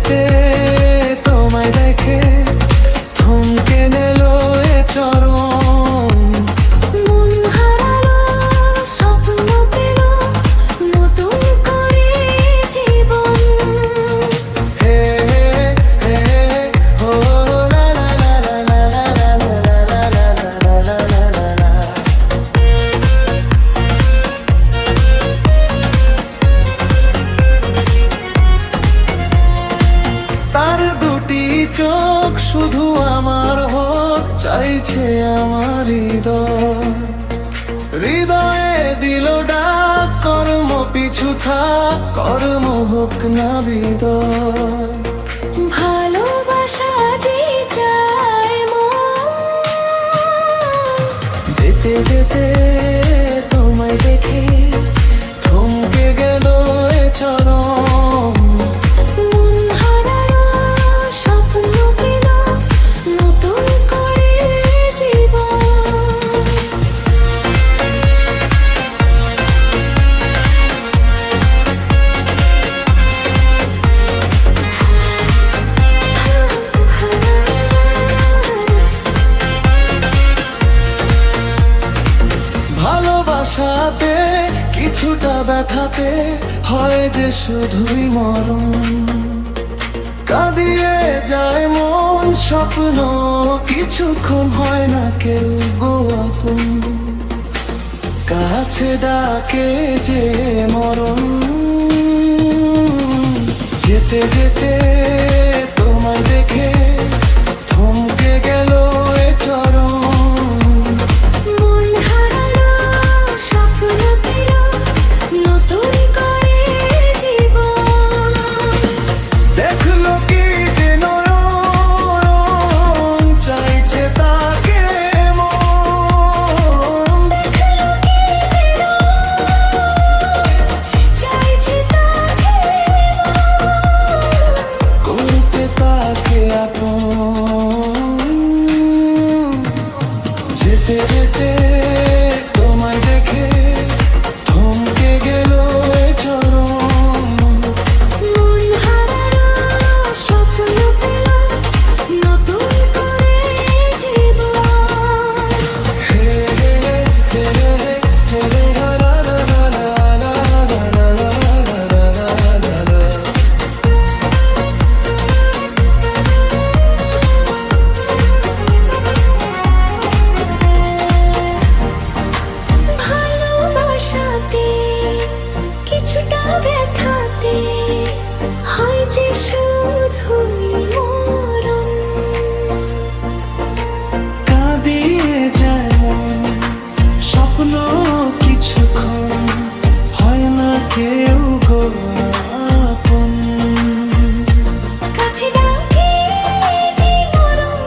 যেতে তোমায় দেখে থমকে গেল এ চরণ। মন হারালো, স্বপ্ন পেল নতুন করে জীবন। হে হে হে ও লা লা লা লা লা লা লা লা লা লা লা লা লা। তার দুটি চোখ শুধু আমার হোক চাইছে আমার হৃদয়। হৃদয়ে দিল ডাক, কর্ম পিছু থাক, কর্ম হোক না বিদয়। ভালোবাসা যে চায় মন, যেতে যেতে তোমায় দেখে থমকে গেল এ চরণ। মন হারালো, স্বপ্ন পেল নতুন করে জীবন। ভালোবাসাতে কিছুটা ব্যথাতে হয় যে শুধুই মরণ। কাঁদিয়ে যায় মন, স্বপ্ন কিছুক্ষণ হয় না কেউ গো আপন। কাছে ডাকে যে মরণ। যেতে যেতে তোমায় দেখে থমকে গেল এ চরণ। মন হারালো, স্বপ্ন পেল নতুন করে জীবন। দেখলো কি যে নয়ন চাইছে তাকে মন। চাইছে তাকে করতে তাকে আপন। যেতে যেতে তোমায় দেখে থমকে গেল এ চরণ। মন হারালো, স্বপ্ন পেল নতুন করে জীবন। হে হে হে হে হে হে লা লা লা লা লা লা লা লা লা লা লা। ভালোবাসাতে কিছুটা ব্যথাতে হয় যে শুধুই মরণ। কাঁদিয়ে যায় মন, স্বপ্ন কিছুক্ষণ হয় না কেউ গো আপন। কাছে ডাকে যে মরণ।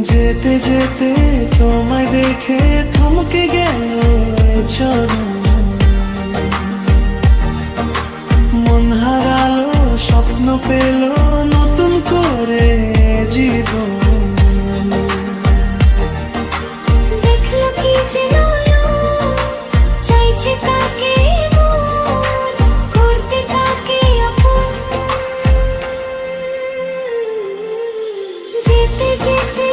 যেতে যেতে তোমায় দেখে থমকে গেল এ চরণ। মন হারালো, স্বপ্ন পেল নতুন করে জীবন। দেখলো কি যে নয়ন চাইছে তাকে মন, করতে তাকে আপন। যেতে যেতে